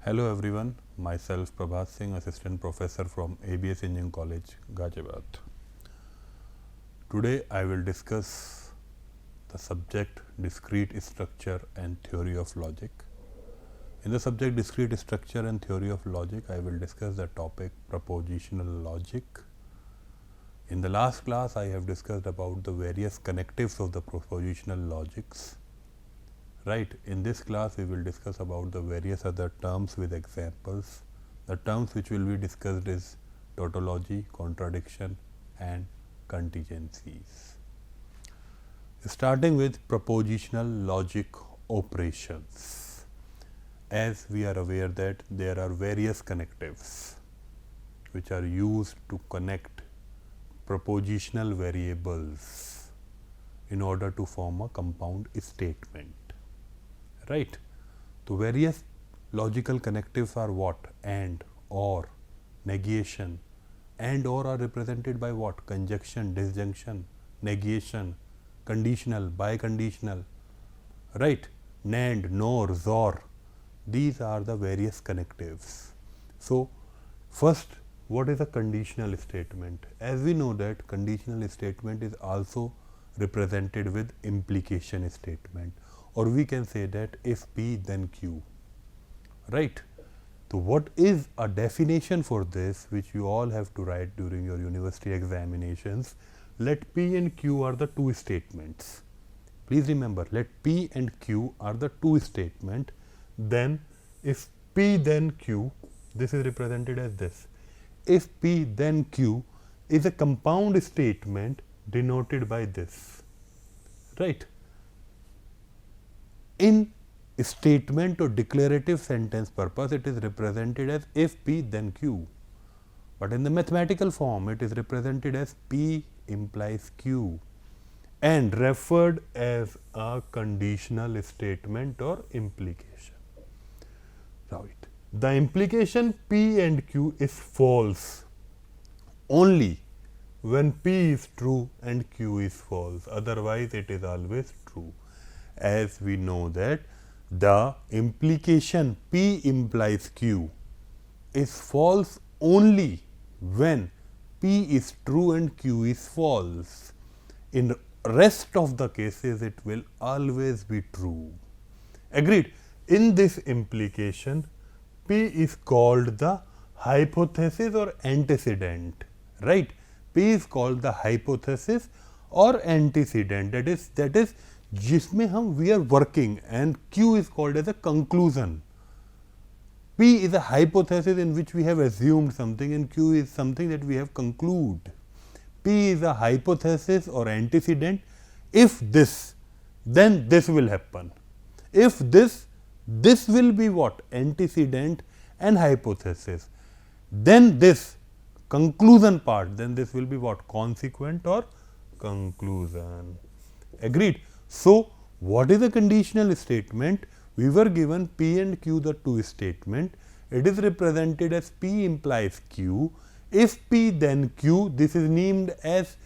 Hello everyone, myself Prabhat Singh, Assistant Professor from ABS Engineering College, Ghaziabad. Today I will discuss the subject Discrete Structure and Theory of Logic. In the subject Discrete Structure and Theory of Logic, I will discuss the topic Propositional Logic. In the last class, I have discussed about the various connectives of the propositional logics. Right, in this class we will discuss about the various other terms with examples. The terms which will be discussed is tautology, contradiction and contingencies. Starting with propositional logic operations. As we are aware that there are various connectives which are used to connect propositional variables in order to form a compound statement. Right. So, various logical connectives are what? And, or, negation. And, or are represented by what? Conjunction, disjunction, negation, conditional, biconditional. Right. NAND, NOR, XOR. These are the various connectives. So, first, what is a conditional statement? As we know that conditional statement is also represented with implication statement, or we can say that if P then Q, right. So, what is a definition for this which you all have to write during your university examinations? Let P and Q are the two statements. Please remember, let P and Q are the two statements. Then if P then Q, this is represented as this. If P then Q is a compound statement denoted by this, right. In statement or declarative sentence purpose, it is represented as if P then Q, but in the mathematical form it is represented as P implies Q and referred as a conditional statement or implication. Right. The implication P and Q is false only when P is true and Q is false, otherwise it is always true. As we know that the implication P implies Q is false only when P is true and Q is false. In rest of the cases, it will always be true. Agreed? In this implication, P is called the hypothesis or antecedent, right? P is called the hypothesis or antecedent, that is जिसमें हम we are working, and Q is called as a conclusion. P is a hypothesis in which we have assumed something, and Q is something that we have concluded. P is a hypothesis or antecedent. If this, then this will happen. If this, this will be what? Antecedent and hypothesis. Then this conclusion part, then this will be what? Consequent or conclusion. Agreed? So, what is a conditional statement? We were given P and Q, the two statement. It is represented as P implies Q. If P then Q, this is named as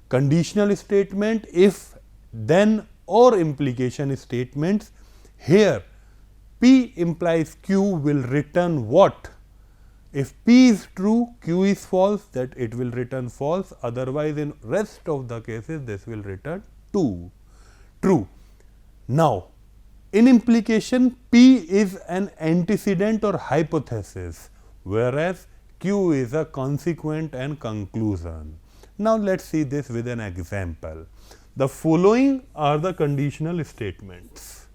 conditional statement. If then or implication statements. Here P implies Q will return what? If P is true, Q is false, that it will return false. Otherwise, in rest of the cases, this will return true. Now, in implication, P is an antecedent or hypothesis, whereas Q is a consequent and conclusion. Now, let us see this with an example. The following are the conditional statements.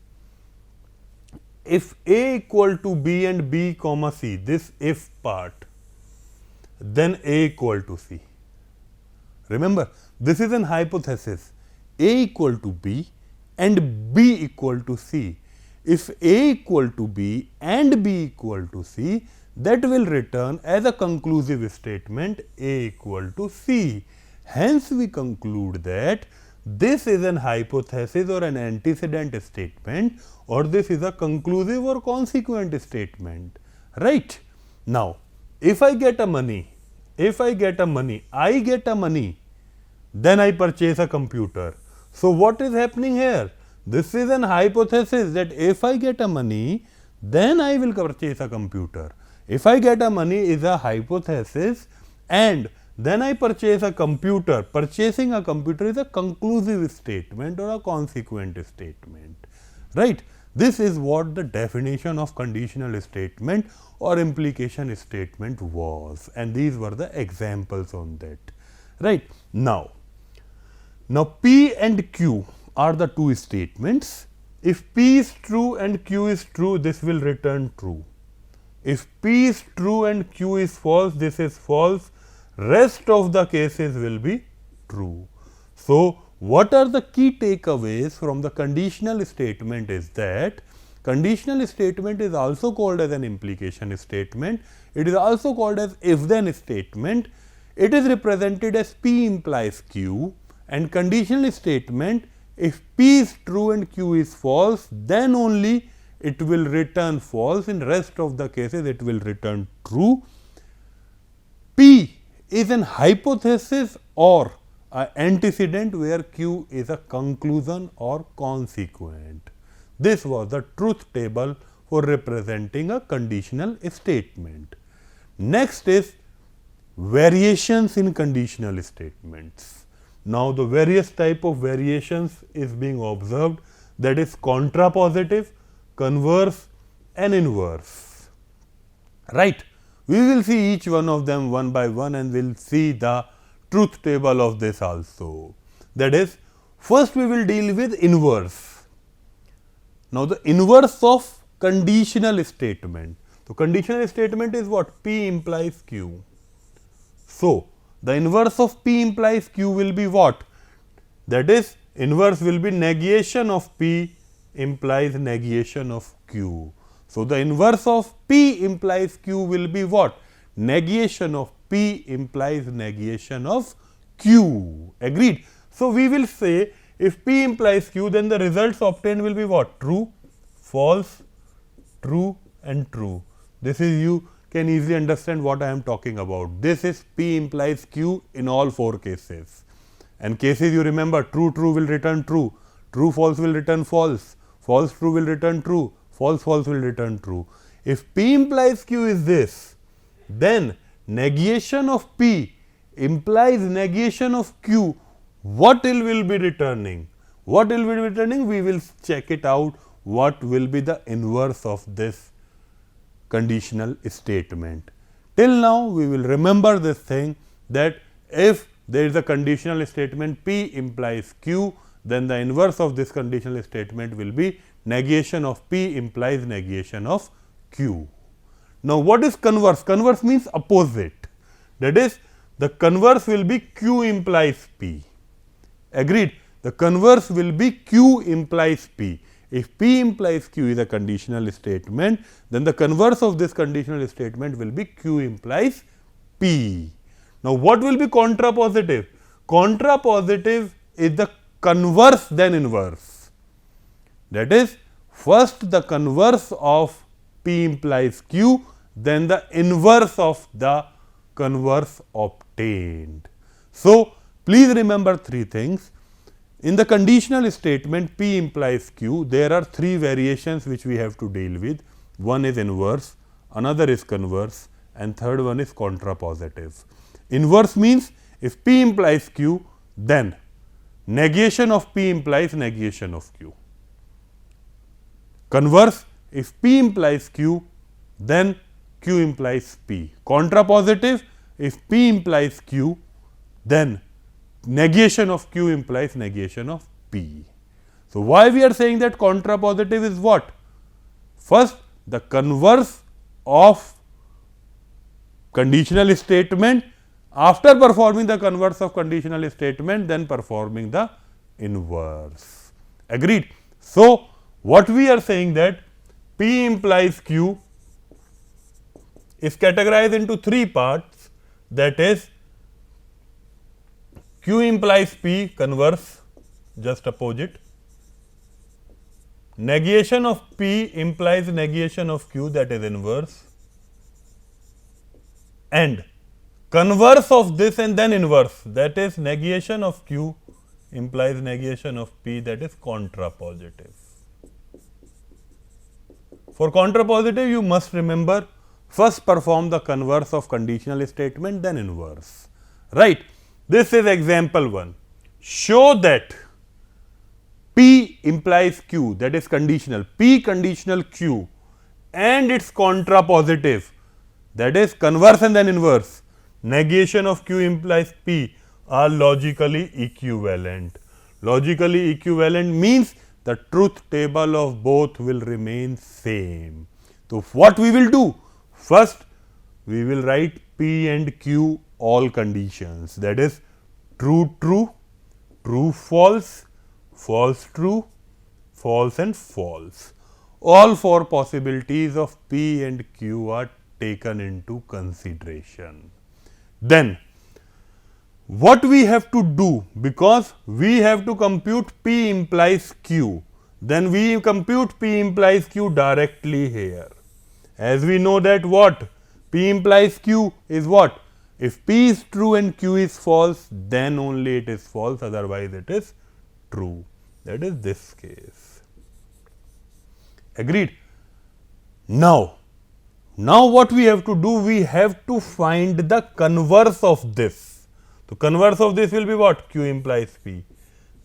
If A equal to B and B comma C, this if part, then A equal to C. Remember, this is an hypothesis. A equal to B and B equal to C. If A equal to B and B equal to C, that will return as a conclusive statement A equal to C. Hence, we conclude that this is an hypothesis or an antecedent statement, or this is a conclusive or consequent statement, right. Now, if I get a money, then I purchase a computer. So, what is happening here? This is an hypothesis that if I get a money, then I will purchase a computer. If I get a money is a hypothesis and then I purchase a computer. Purchasing a computer is a conclusive statement or a consequent statement, right? This is what the definition of conditional statement or implication statement was, and these were the examples on that, right? Now P and Q are the two statements. If P is true and Q is true, this will return true. If P is true and Q is false, this is false. Rest of the cases will be true. So, what are the key takeaways from the conditional statement is that conditional statement is also called as an implication statement. It is also called as if-then statement. It is represented as P implies Q, and conditional statement, if P is true and Q is false, then only it will return false. In rest of the cases, it will return true. P is an hypothesis or an antecedent where Q is a conclusion or consequent. This was the truth table for representing a conditional statement. Next is variations in conditional statements. Now, the various type of variations is being observed, that is contrapositive, converse and inverse, right. We will see each one of them one by one and we will see the truth table of this also. That is, first we will deal with inverse. Now, the inverse of conditional statement. So, conditional statement is what? P implies Q. So, the inverse of P implies Q will be what? That is, inverse will be negation of P implies negation of Q. So, the inverse of P implies Q will be what? Negation of P implies negation of Q. Agreed? So, we will say if P implies Q, then the results obtained will be what? True, false, true and true. This is, you can easily understand what I am talking about. This is P implies Q in all four cases. And cases you remember, true, true will return true, true, false will return false, false, true will return true, false, false will return true. If P implies Q is this, then negation of P implies negation of Q. What it will be returning? What will be returning? We will check it out. What will be the inverse of this conditional statement? Till now, we will remember this thing, that if there is a conditional statement P implies Q, then the inverse of this conditional statement will be negation of P implies negation of Q. Now, what is converse? Converse means opposite. That is, the converse will be Q implies P. Agreed? The converse will be Q implies P. If P implies Q is a conditional statement, then the converse of this conditional statement will be Q implies P. Now, what will be contrapositive? Contrapositive is the converse then inverse. That is, first the converse of P implies Q, then the inverse of the converse obtained. So, please remember three things. In the conditional statement P implies Q, there are three variations which we have to deal with. One is inverse, another is converse and third one is contrapositive. Inverse means if P implies Q, then negation of P implies negation of Q. Converse, if P implies Q, then Q implies P. Contrapositive, if P implies Q, then negation of Q implies negation of P. So, why we are saying that contrapositive is what? First, the converse of conditional statement, after performing the converse of conditional statement, then performing the inverse. Agreed? So, what we are saying that P implies Q is categorized into three parts, that is, Q implies P, converse, just opposite. Negation of P implies negation of Q, that is inverse. And converse of this and then inverse, that is negation of Q implies negation of P, that is contrapositive. For contrapositive, you must remember, first perform the converse of conditional statement, then inverse, right. This is example 1. Show that P implies Q, that is conditional, P conditional Q, and its contrapositive, that is converse and then inverse, negation of Q implies P, are logically equivalent. Logically equivalent means the truth table of both will remain same. So, what we will do? First, we will write P and Q all conditions, that is true true, true false, false true, false and false. All 4 possibilities of P and Q are taken into consideration. Then what we have to do, because we have to compute P implies Q, then we compute P implies Q directly here. As we know that what? P implies Q is what? If P is true and Q is false, then only it is false, otherwise it is true. That is this case. Agreed? Now what we have to do? We have to find the converse of this. So, converse of this will be what? Q implies P.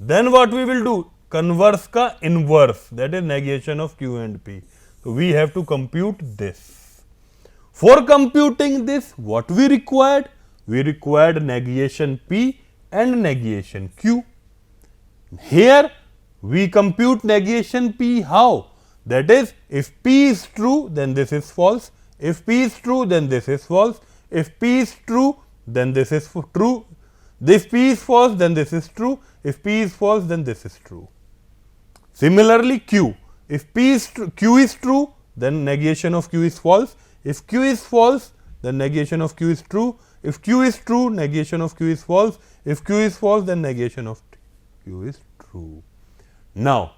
Then what we will do? Converse ka inverse, that is negation of Q and P. So, we have to compute this. For computing this, what we required? We required negation P and negation Q. Here we compute negation P how? That is, if P is true, then this is false. If P is true, then this is false. If P is true, then this is true. If P is false, then this is true. If P is false, then this is true. Similarly, Q. If Q is true, then negation of Q is false. If Q is false, then negation of Q is true. If Q is true, negation of Q is false. If Q is false, then negation of Q is true. Now,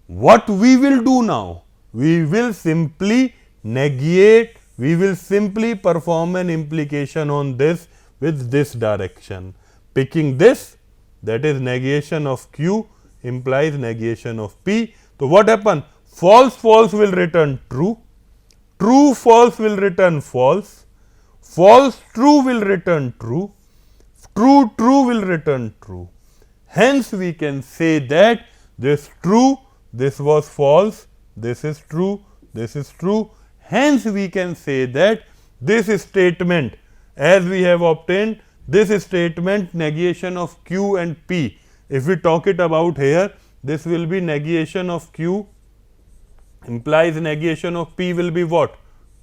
what we will do now? We will simply negate, we will simply perform an implication on this with this direction. Picking this, that is negation of Q implies negation of P. So, what happen? False false will return true, true false will return false, false true will return true, true true will return true. Hence, we can say that this true, this was false, this is true, this is true. Hence, we can say that this statement, as we have obtained this statement negation of Q and P. If we talk it about here, this will be negation of Q implies negation of P will be what?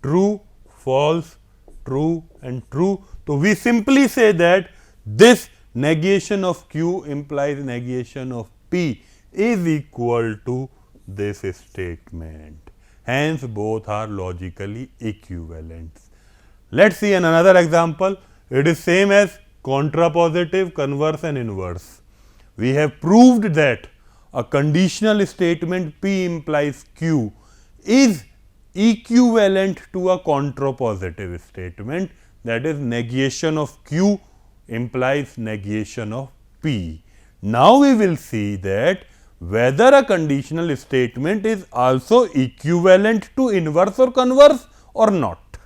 True, false, true and true. So, we simply say that this negation of Q implies negation of P is equal to this statement. Hence, both are logically equivalent. Let us see another example. It is same as contrapositive, converse and inverse. We have proved that a conditional statement P implies Q is equivalent to a contrapositive statement, that is negation of Q implies negation of P. Now, we will see that whether a conditional statement is also equivalent to inverse or converse or not,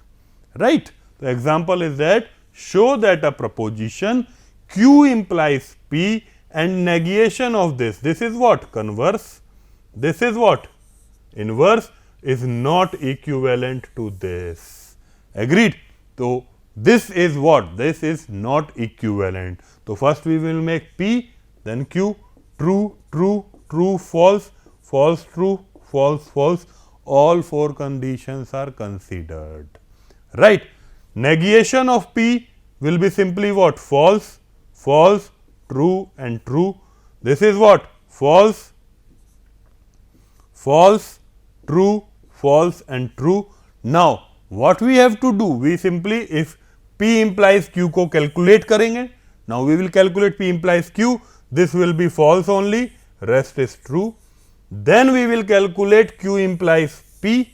right. The example is that show that a proposition Q implies P and negation of this is what? Converse, this is what? Inverse, is not equivalent to this. Agreed? So, this is what? This is not equivalent. So, first we will make P, then Q, true, true, true, false, false, true, false, false. All 4 conditions are considered, right. Negation of P will be simply what? False, false, true and true. This is what? False, false, true, false and true. Now, what we have to do? We simply, if P implies Q को calculate करेंगे. Now, we will calculate P implies Q. This will be false only, rest is true. Then we will calculate Q implies P.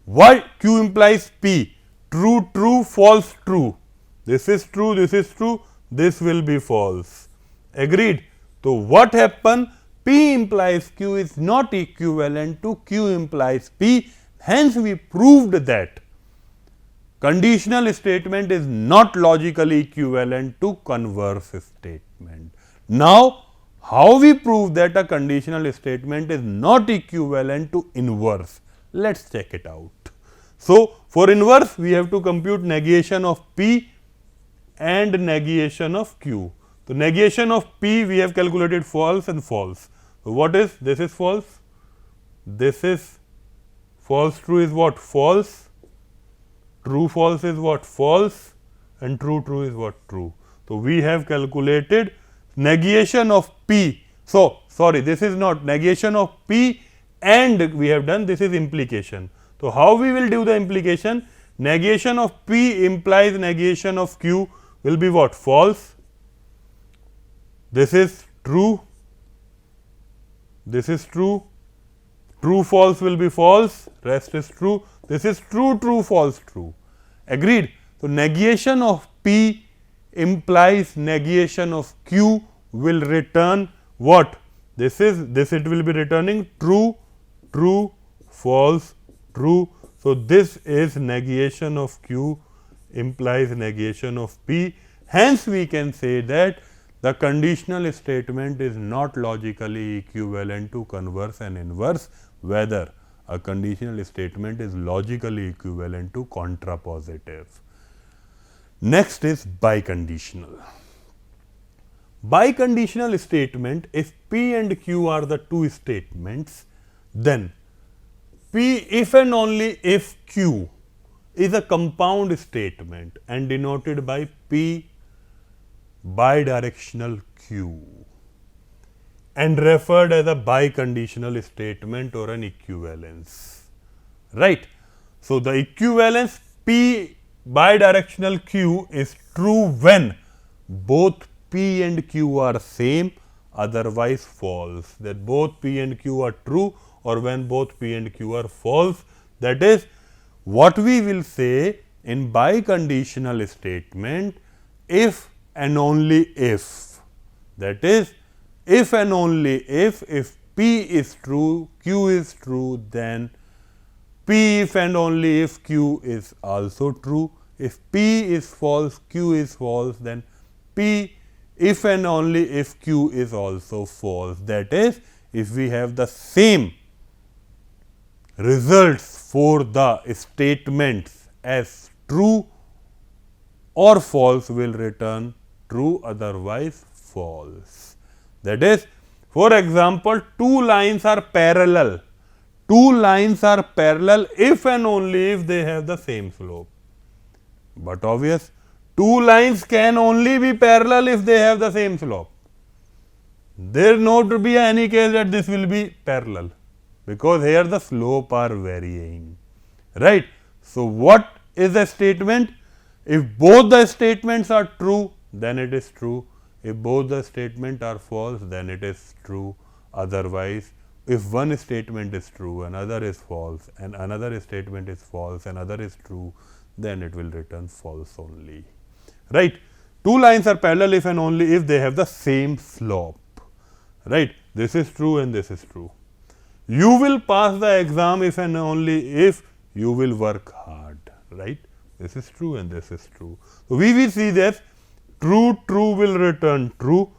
What? Q implies P. True, true, false, true. This is true, this is true, this will be false. Agreed? So, what happen? P implies Q is not equivalent to Q implies P. Hence, we proved that conditional statement is not logically equivalent to converse statement. Now, how we prove that a conditional statement is not equivalent to inverse? Let us check it out. So, for inverse, we have to compute negation of P and negation of Q. So, negation of P we have calculated false and false. So, what is this is false, this is false true is what false, true false is what false, and true true is what true. So, we have calculated negation of P. So, sorry, this is not negation of P and we have done this is implication. So, how we will do the implication? Negation of P implies negation of Q will be what? False. This is true. This is true. True false will be false. Rest is true. This is true true false true. Agreed. So, negation of P implies negation of Q will return what? This it will be returning true true false true. So, this is negation of Q implies negation of P. Hence, we can say that the conditional statement is not logically equivalent to converse and inverse, whether a conditional statement is logically equivalent to contrapositive. Next is biconditional. Biconditional statement, if P and Q are the two statements, then P if and only if Q is a compound statement and denoted by P bidirectional Q and referred as a biconditional statement or an equivalence, right. So, the equivalence P bidirectional Q is true when both P and Q are same, otherwise false, that both P and Q are true or when both P and Q are false. That is what we will say in biconditional statement, if and only if, that is if and only if P is true, Q is true, then P if and only if Q is also true. If P is false, Q is false, then P if and only if Q is also false. That is, if we have the same results for the statements as true or false, will return true, otherwise false. That is, for example, two lines are parallel. Two lines are parallel if and only if they have the same slope. But obvious, two lines can only be parallel if they have the same slope. There not to be any case that this will be parallel, because here the slope are varying, right. So, what is the statement? If both the statements are true, then it is true. If both the statements are false, then it is true. Otherwise, if one statement is true, another is false, and another statement is false, another is true, then it will return false only, right. Two lines are parallel if and only if they have the same slope, right. This is true and this is true. You will pass the exam if and only if you will work hard, right. This is true and this is true. So, we will see that true true will return true,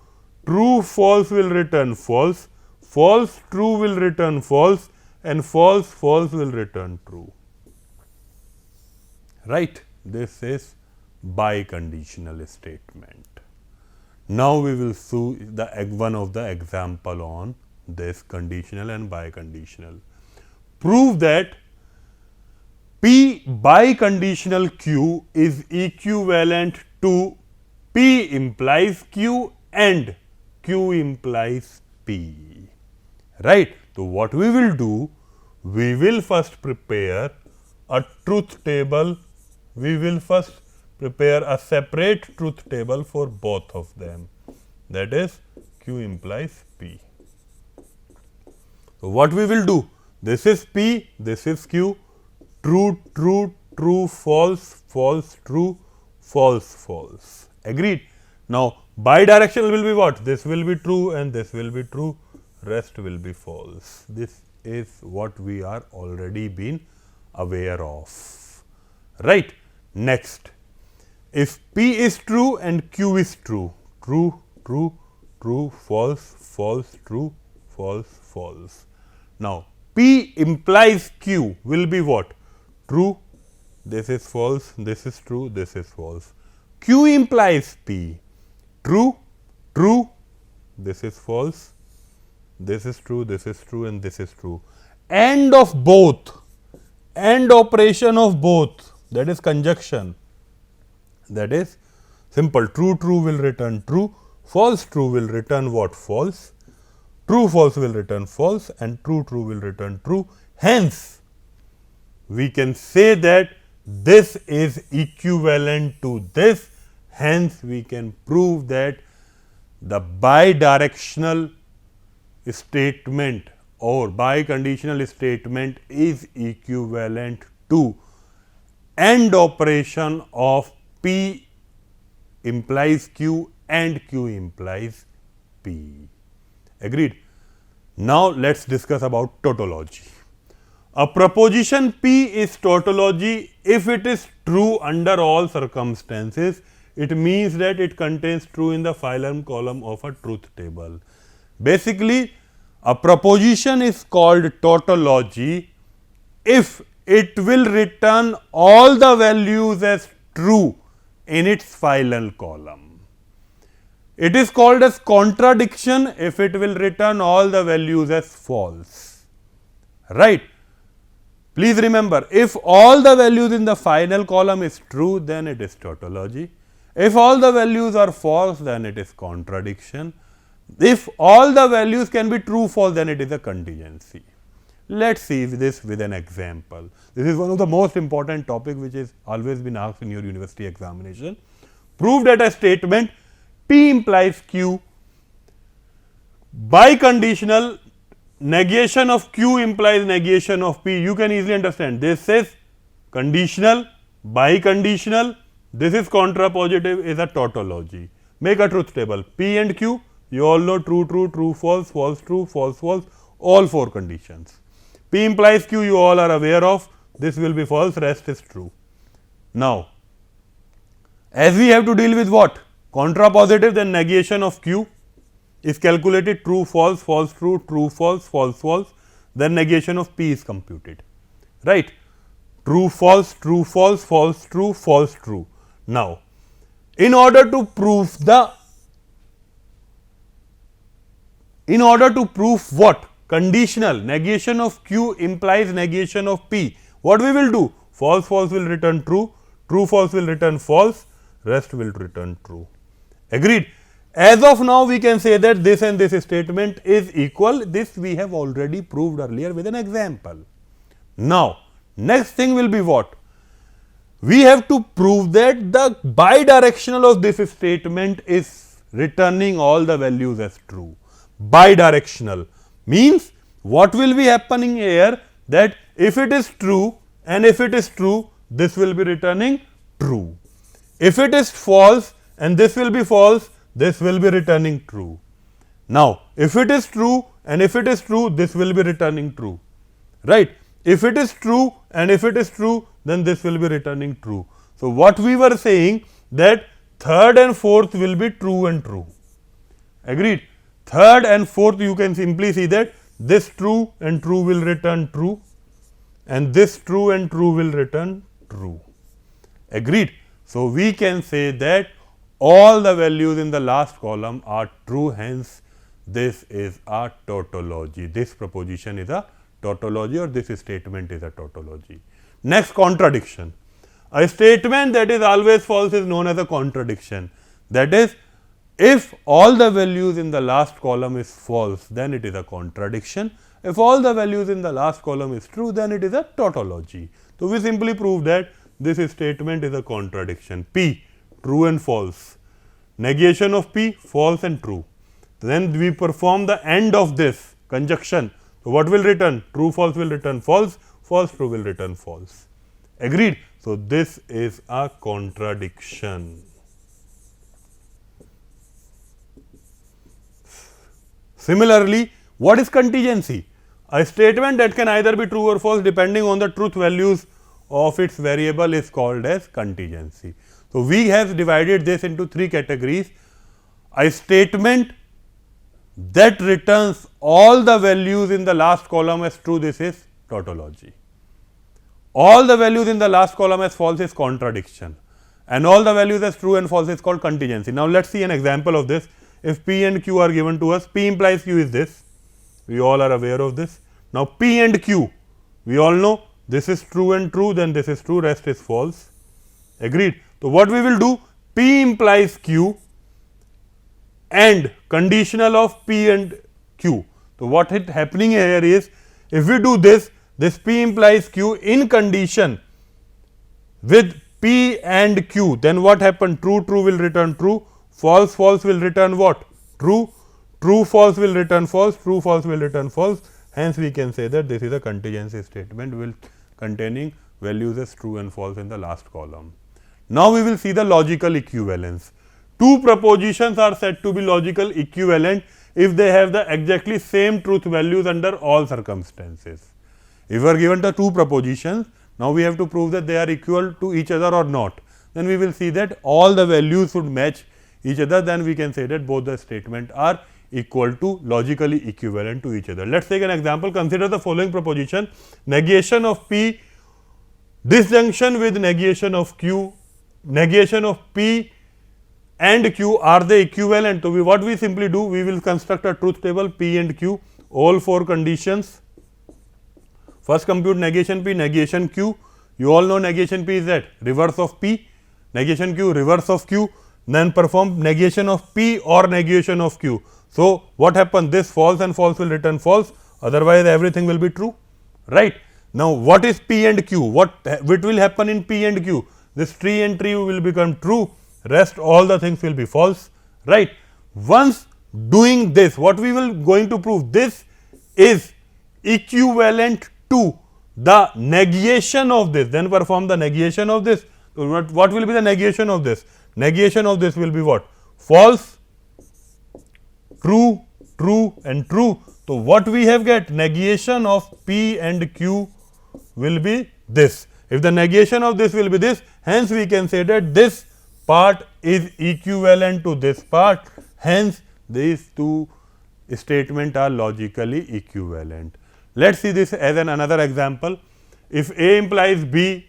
true false will return false, false true will return false, and false false will return true, right. This is biconditional statement. Now, we will see the one of the example on this conditional and biconditional. Prove that P biconditional Q is equivalent to P implies Q and Q implies P, right. So, what we will do? We will first prepare a truth table. We will first prepare a separate truth table for both of them, that is Q implies P. So, what we will do? This is P, this is Q, true, true, true, false, false, true, false, false. Agreed. Now, bidirectional will be what? This will be true and this will be true, rest will be false. This is what we are already been aware of, right? Next, if P is true and Q is true, true, true, true, false, false, true, false, false. Now, P implies Q will be what? True, this is false, this is true, this is false. Q implies P, true, true, this is false, this is true, this is true, and this is true. AND of both, AND operation of both, that is conjunction, that is simple. True, true will return true, false, true will return what? False, true, false will return false, and true, true will return true. Hence, we can say that this is equivalent to this. Hence, we can prove that the bidirectional statement or biconditional statement is equivalent to AND operation of P implies Q and Q implies P. Agreed? Now, let us discuss about tautology. A proposition P is tautology if it is true under all circumstances. It means that it contains true in the phylum column of a truth table. Basically, a proposition is called tautology if it will return all the values as true in its phylum column. It is called as contradiction if it will return all the values as false, right. Please remember, if all the values in the final column is true, then it is tautology. If all the values are false, then it is contradiction. If all the values can be true, false, then it is a contingency. Let us see this with an example. This is one of the most important topic which is always been asked in your university examination. Prove that a statement P implies Q, biconditional, negation of Q implies negation of P. You can easily understand. This is conditional, biconditional, this is contrapositive, is a tautology. Make a truth table. P and Q, you all know true, true, true, false, false, true, false, false, all four conditions. P implies Q, you all are aware of, this will be false, rest is true. Now, as we have to deal with what? Contrapositive, then negation of Q is calculated true, false, false, true, true, false, false, false, then negation of P is computed, right. True, false, false, true, false, true. Now, in order to prove what? Conditional, negation of Q implies negation of P. What we will do? False, false will return true, true, false will return false, rest will return true. Agreed? As of now, we can say that this and this statement is equal. This we have already proved earlier with an example. Now, next thing will be what? We have to prove that the bidirectional of this statement is returning all the values as true. Bidirectional means what will be happening here, that if it is true and if it is true, this will be returning true. If it is false and this will be false, this will be returning true. Now, if it is true and if it is true, this will be returning true, right. If it is true and if it is true, then this will be returning true. So, what we were saying, that third and fourth will be true and true. Agreed? Third and fourth, you can simply see that this true and true will return true and this true and true will return true. Agreed? So, we can say that all the values in the last column are true, hence this is a tautology. This proposition is a tautology, or this statement is a tautology. Next, contradiction. A statement that is always false is known as a contradiction. That is, if all the values in the last column is false, then it is a contradiction. If all the values in the last column is true, then it is a tautology. So, we simply prove that this statement is a contradiction. P, true and false. Negation of P, false and true. Then we perform the end of this conjunction. So, what will return? True, false will return false, false, true will return false. Agreed? So, this is a contradiction. Similarly, What is contingency? A statement that can either be true or false depending on the truth values of its variable is called as contingency. So, we have divided this into three categories. A statement that returns all the values in the last column as true, this is tautology. All the values in the last column as false is contradiction, and all the values as true and false is called contingency. Now, let us see an example of this. If P and Q are given to us, P implies Q is this, we all are aware of this. Now, P and Q, we all know this is true and true, then this is true, rest is false, agreed. So, what we will do, P implies Q and conditional of P and Q. So, what is happening here is, if we do this, this P implies Q in condition with P and Q, then what happened? True, true will return true, false, false will return what? True, true, false will return false, true, false will return false. Hence, we can say that this is a contingency statement will containing values as true and false in the last column. Now, we will see the logical equivalence. Two propositions are said to be logical equivalent if they have the exactly same truth values under all circumstances. If we are given the two propositions, now we have to prove that they are equal to each other or not. Then we will see that all the values should match each other, then we can say that both the statements are equal to logically equivalent to each other. Let us take an example. Consider the following proposition: negation of P disjunction with negation of Q, negation of P and Q are they equivalent? So, what we simply do, we will construct a truth table P and Q, all four conditions. First, compute negation P, negation Q. You all know negation P is that reverse of P, negation Q, reverse of Q. Then perform negation of P or negation of Q. So, what happens? This false and false will return false, otherwise everything will be true, right. Now, what is P and Q? What will happen in P and Q? This tree and tree will become true, rest all the things will be false, right. Once doing this, what we will going to prove? This is equivalent to the negation of this, then perform the negation of this. So, what will be the negation of this? Negation of this will be what? False, true, true and true. So, what we have get? Negation of P and Q will be this. If the negation of this will be this, hence we can say that this part is equivalent to this part, hence these two statements are logically equivalent. Let us see this as another example. If A implies B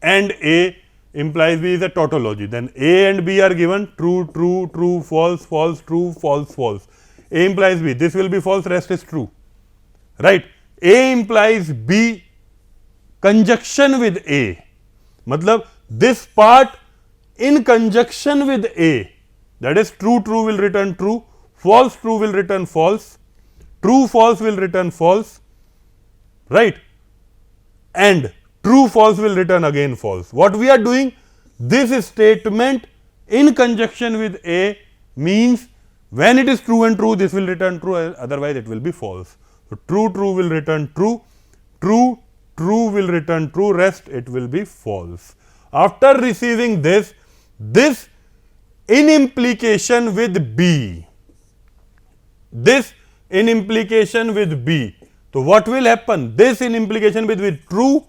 and A implies B is a tautology, then A and B are given true, true, true, false, false, true, false, false. A implies B, this will be false, rest is true, right. A implies B conjunction with A, matlab this part in conjunction with A, that is true, true will return true, false, true will return false, true, false will return false, right, and true, false will return again false. What we are doing? This statement in conjunction with A means when it is true and true, this will return true, otherwise it will be false. So, true, true will return true, true, true will return true, rest it will be false. After receiving this in implication with B, this in implication with B. So, what will happen? This in implication with true,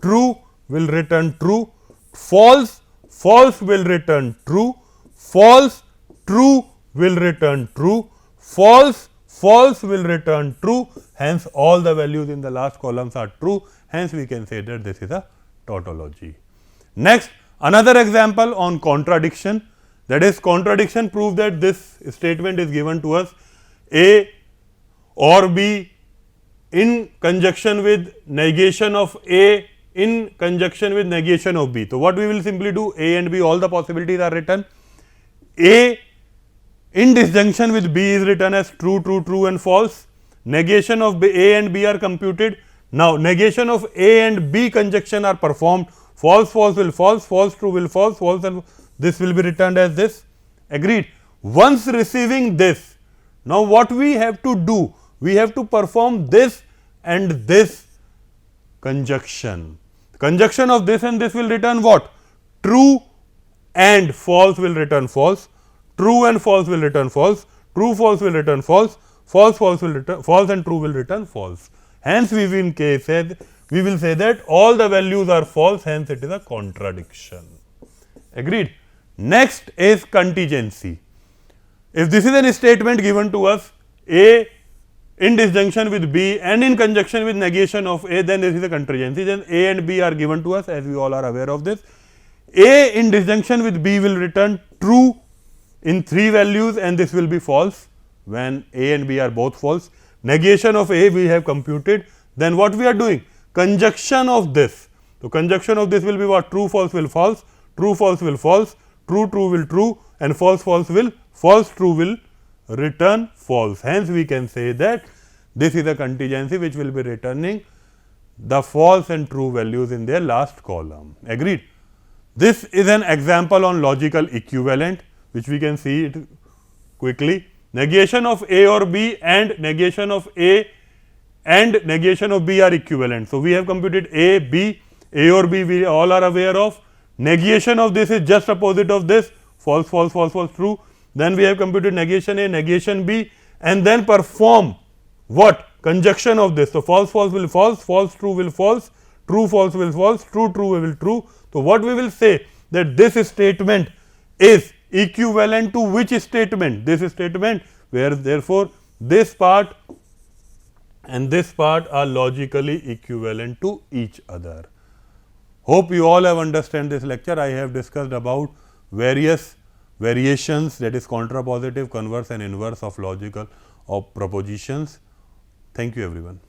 true will return true, false, false will return true, false, true will return true, false, false will return true, hence all the values in the last columns are true, hence we can say that this is a tautology. Next, another example on contradiction, that is contradiction prove that this statement is given to us A or B in conjunction with negation of A in conjunction with negation of B. So, what we will simply do, A and B, all the possibilities are written. A in disjunction with B is written as true, true, true and false. Negation of A and B are computed. Now, negation of A and B conjunction are performed. False, false will false, false, true will false, false and this will be returned as this. Agreed. Once receiving this, now what we have to do? We have to perform this and this conjunction. Conjunction of this and this will return what? True and false will return false, true and false will return false, true, false will return false, false, false will return false and true will return false. Hence, we will say that all the values are false, hence it is a contradiction. Agreed. Next is contingency. If this is a statement given to us, A in disjunction with B and in conjunction with negation of A, then this is a contingency. Then A and B are given to us, as we all are aware of this. A in disjunction with B will return true in 3 values and this will be false when A and B are both false. Negation of A we have computed. Then what we are doing? Conjunction of this. So, conjunction of this will be what? True, false will false, true, false will false, true, true will true, and false, false will false, true will return false. Hence, we can say that this is a contingency which will be returning the false and true values in their last column. Agreed. This is an example on logical equivalent, which we can see it quickly. Negation of A or B and negation of A and negation of B are equivalent. So, we have computed A, B, A or B we all are aware of. Negation of this is just opposite of this, false, false, false, false, true. Then we have computed negation A, negation B, and then perform what? Conjunction of this. So, false, false will false, false, true will false, true, false will false, true, true will true. So, what we will say that this statement is equivalent to which statement? This statement, where therefore, this part and this part are logically equivalent to each other. Hope you all have understand this lecture. I have discussed about various variations, that is contrapositive, converse and inverse of logical of propositions. Thank you everyone.